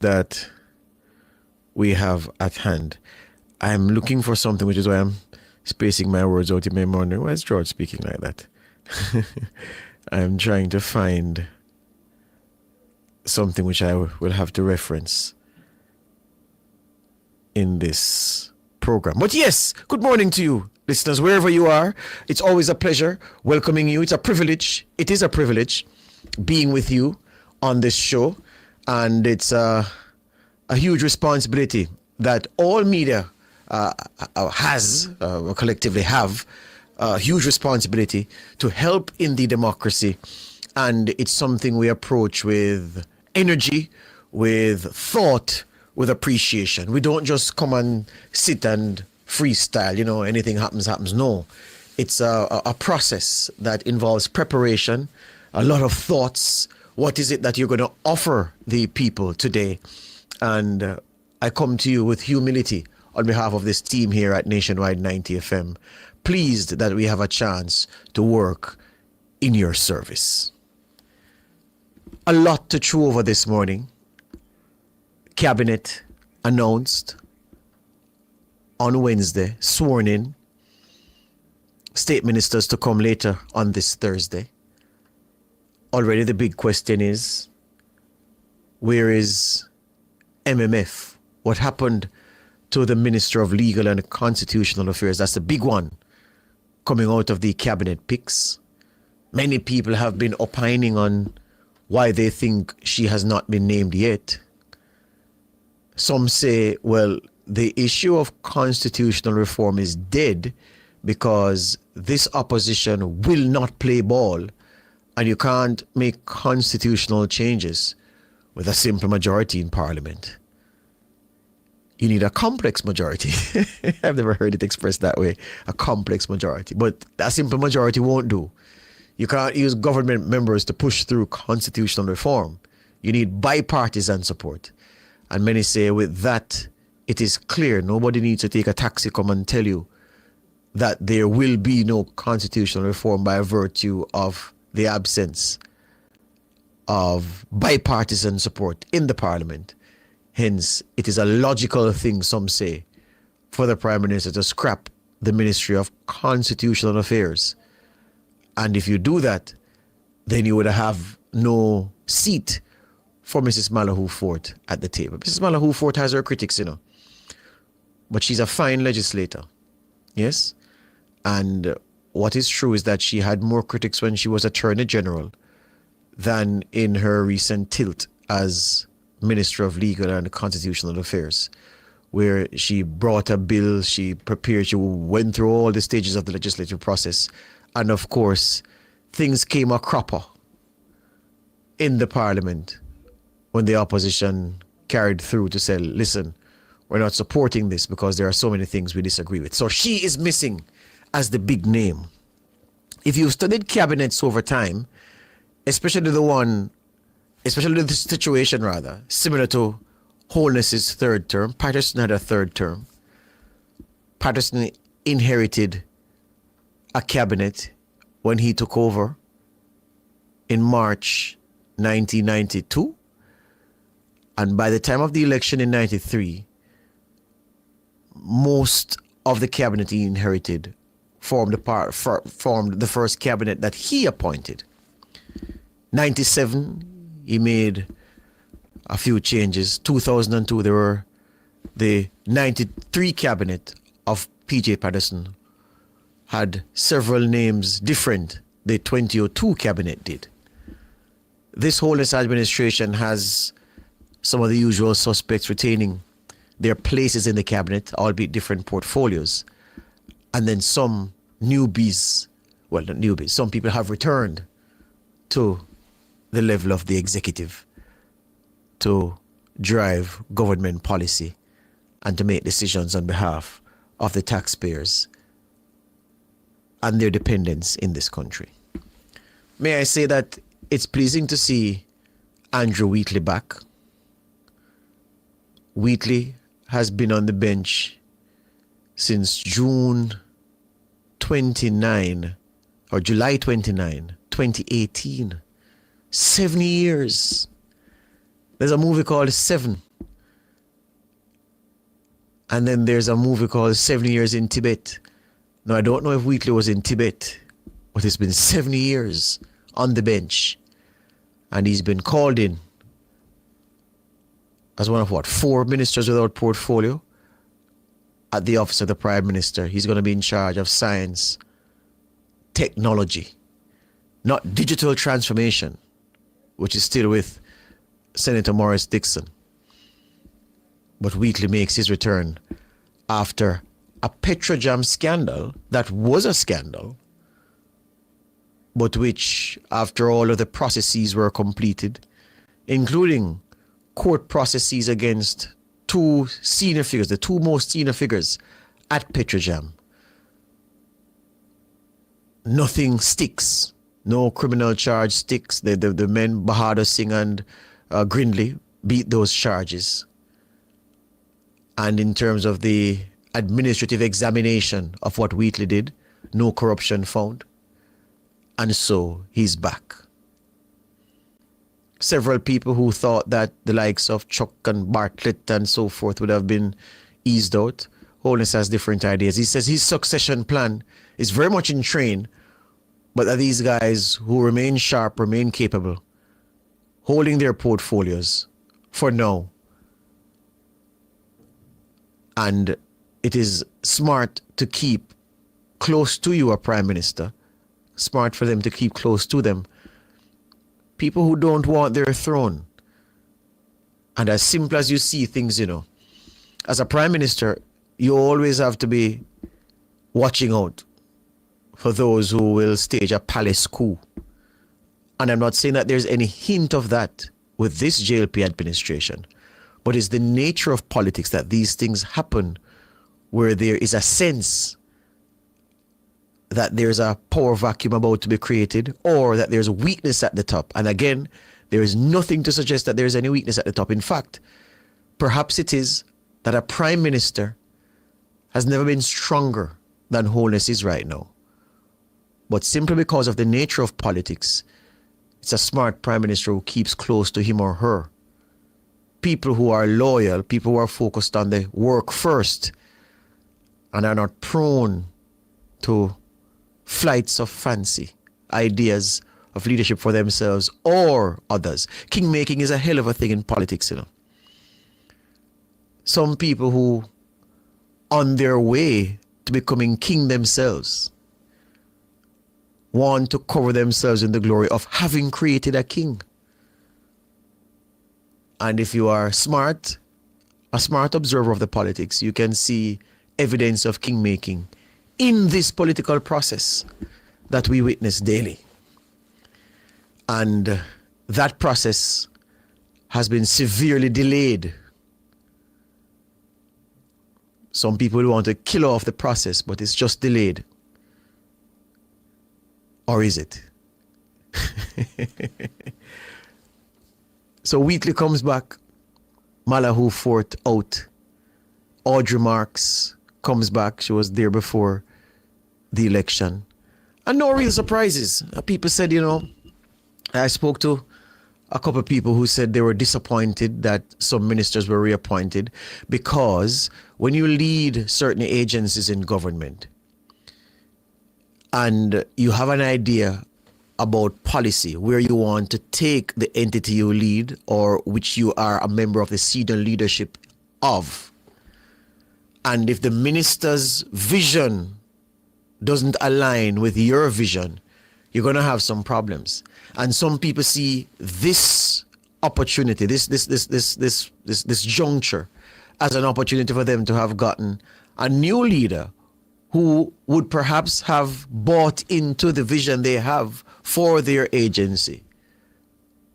that we have at hand. I'm looking for something, which is why I'm spacing my words out in my wondering, why is George speaking like that? I'm trying to find something which I will have to reference in this program. But yes, good morning to you, listeners, wherever you are. It's always a pleasure welcoming you. It's a privilege. It is a privilege being with you on this show. And it's a huge responsibility that all media collectively have a huge responsibility to help in the democracy. And it's something we approach with energy, with thought, with appreciation. We don't just come and sit and freestyle, anything happens. No, it's a process that involves preparation, a lot of thoughts. What is it that you're going to offer the people today? And I come to you with humility on behalf of this team here at Nationwide 90 FM, pleased that we have a chance to work in your service. A lot to chew over this morning. Cabinet announced on Wednesday, sworn in. State ministers to come later on this Thursday. Already the big question is, where is MMF? What happened to the Minister of Legal and Constitutional Affairs? That's the big one coming out of the cabinet picks. Many people have been opining on why they think she has not been named yet. Some say, well, the issue of constitutional reform is dead because this opposition will not play ball, and you can't make constitutional changes with a simple majority in Parliament. You need a complex majority. I've never heard it expressed that way, a complex majority. But a simple majority won't do. You can't use government members to push through constitutional reform. You need bipartisan support. And many say with that, it is clear nobody needs to take a taxi come and tell you that there will be no constitutional reform by virtue of the absence of bipartisan support in the Parliament. Hence, it is a logical thing, some say, for the Prime Minister to scrap the Ministry of Constitutional Affairs. And if you do that, then you would have no seat for Mrs. Malahoo Fort at the table. Mrs. Malahoo Fort has her critics, but she's a fine legislator. Yes? And what is true is that she had more critics when she was Attorney General than in her recent tilt as Minister of Legal and Constitutional Affairs, where she brought a bill, she prepared, she went through all the stages of the legislative process. And of course, things came a cropper in the Parliament when the opposition carried through to say, listen, we're not supporting this because there are so many things we disagree with. So she is missing as the big name. If you've studied cabinets over time, especially the situation similar to Holness's third term, Patterson had a third term. Patterson inherited a cabinet when he took over in March 1992. And by the time of the election in 93, most of the cabinet he inherited formed the first cabinet that he appointed. 97, he made a few changes. 2002, there were the 93 cabinet of P.J. Patterson had several names different. The 2002 cabinet did. This Holness administration has some of the usual suspects retaining their places in the cabinet, albeit different portfolios. And then some newbies, well, not newbies, some people have returned to the level of the executive to drive government policy and to make decisions on behalf of the taxpayers and their dependents in this country. May I say that it's pleasing to see Andrew Wheatley back. Wheatley has been on the bench since June 29 or July 29, 2018. 7 years. There's a movie called Seven And then there's a movie called 70 Years in Tibet. Now, I don't know if Wheatley was in Tibet, but it's been 70 years on the bench. And he's been called in as one of 4 ministers without portfolio at the office of the Prime Minister. He's going to be in charge of science, technology, not digital transformation, which is still with Senator Morris Dixon. But Wheatley makes his return after a Petrojam scandal that was a scandal, but which, after all of the processes were completed, including court processes against 2 senior figures, the 2 most senior figures at Petrojam, nothing sticks. No criminal charge sticks. The men, Bahadur Singh and Grindley, beat those charges. And in terms of the administrative examination of what Wheatley did, no corruption found. And so he's back. Several people who thought that the likes of Chuck and Bartlett and so forth would have been eased out. Holness has different ideas. He says his succession plan is very much in train, but that these guys who remain sharp, remain capable, holding their portfolios for now. And it is smart to keep close to you a Prime Minister, smart for them to keep close to them people who don't want their throne. And as simple as you see things, as a Prime Minister, you always have to be watching out for those who will stage a palace coup. And I'm not saying that there's any hint of that with this JLP administration, but it's the nature of politics that these things happen where there is a sense that there's a power vacuum about to be created, or that there's weakness at the top. And again, there is nothing to suggest that there's any weakness at the top. In fact, perhaps it is that a Prime Minister has never been stronger than Holness is right now. But simply because of the nature of politics, it's a smart Prime Minister who keeps close to him or her. People who are loyal, people who are focused on the work first, and are not prone to flights of fancy, ideas of leadership for themselves or others. King-making is a hell of a thing in politics, Some people who, on their way to becoming king themselves, want to cover themselves in the glory of having created a king. And if you are a smart observer of the politics, you can see evidence of king-making in this political process that we witness daily. And that process has been severely delayed. Some people want to kill off the process, but it's just delayed. Or is it? So Wheatley comes back, Malahoo Fort out, Audrey Marks comes back, she was there before the election. And no real surprises. People said, I spoke to a couple of people who said they were disappointed that some ministers were reappointed, because when you lead certain agencies in government and you have an idea about policy, where you want to take the entity you lead or which you are a member of the senior leadership of, and if the minister's vision doesn't align with your vision, you're going to have some problems. And some people see this opportunity, this juncture, as an opportunity for them to have gotten a new leader who would perhaps have bought into the vision they have for their agency,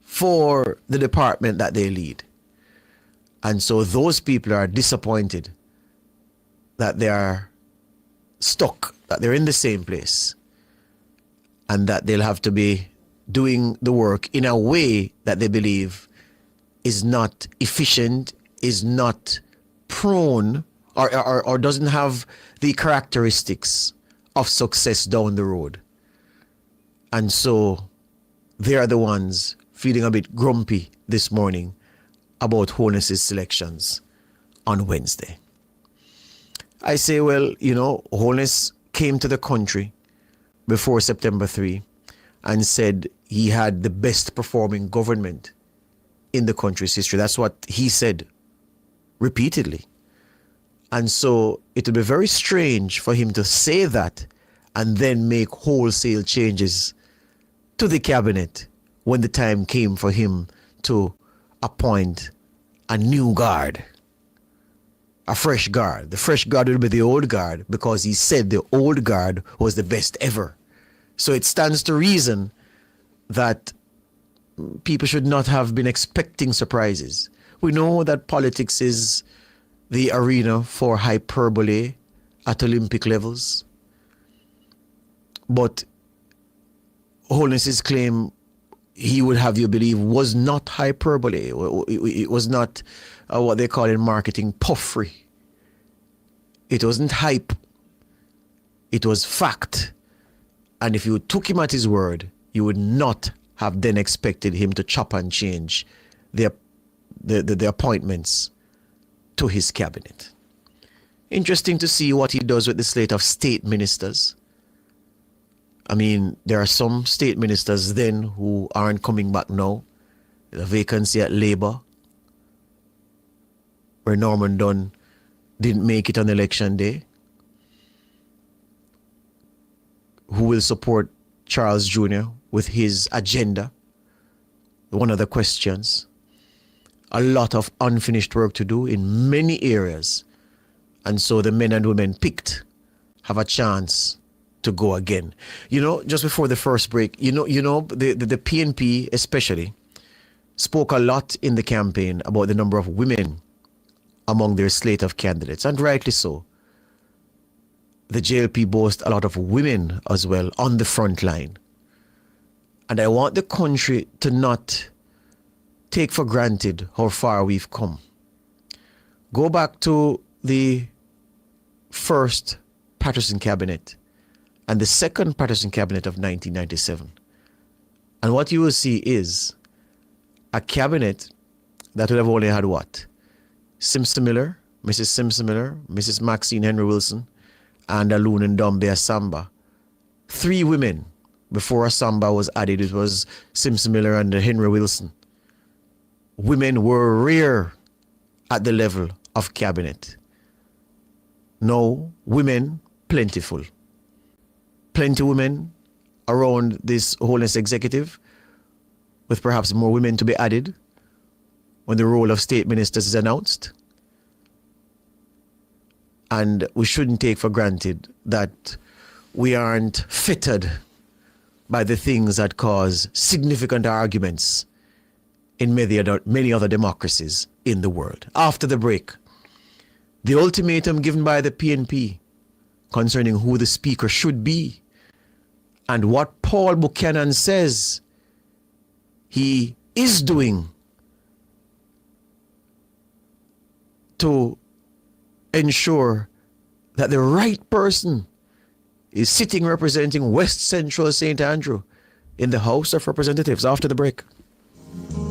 for the department that they lead. And so those people are disappointed that they are stuck, that they're in the same place, and that they'll have to be doing the work in a way that they believe is not efficient, is not prone, or doesn't have the characteristics of success down the road. And so they are the ones feeling a bit grumpy this morning about Holness's selections on Wednesday. I say, well, Holness came to the country before September 3 and said he had the best performing government in the country's history. That's what he said repeatedly. And so it would be very strange for him to say that and then make wholesale changes to the cabinet when the time came for him to appoint a new guard, a fresh guard. The fresh guard will be the old guard because he said the old guard was the best ever. So it stands to reason that people should not have been expecting surprises. We know that politics is the arena for hyperbole at Olympic levels. But Holness's claim, he would have you believe, was not hyperbole. It was not what they call in marketing puffery. It wasn't hype. It was fact. And if you took him at his word, you would not have then expected him to chop and change the appointments to his cabinet. Interesting to see what he does with the slate of state ministers. I mean, there are some state ministers then who aren't coming back now. There's a vacancy at Labour, where Norman Dunn didn't make it on election day. Who will support Charles Jr. with his agenda? One of the questions. A lot of unfinished work to do in many areas. And so the men and women picked have a chance to go again. Just before the first break, the PNP especially spoke a lot in the campaign about the number of women among their slate of candidates, and rightly so. The JLP boasts a lot of women as well on the front line. And I want the country to not take for granted how far we've come. Go back to the first Patterson cabinet and the second Patterson cabinet of 1997. And what you will see is a cabinet that would have only had what? Simpson Miller, Mrs. Simpson Miller, Mrs. Maxine Henry Wilson, and Alun and Dombe Asamba. 3 women. Before Asamba was added, it was Simpson Miller and Henry Wilson. Women were rare at the level of cabinet. No, women plentiful. Plenty women around this Holness executive, with perhaps more women to be added when the role of state ministers is announced. And we shouldn't take for granted that we aren't fettered by the things that cause significant arguments in many other democracies in the world. After the break, the ultimatum given by the PNP concerning who the speaker should be and what Paul Buchanan says he is doing to ensure that the right person is sitting representing West Central St. Andrew in the House of Representatives. After the break.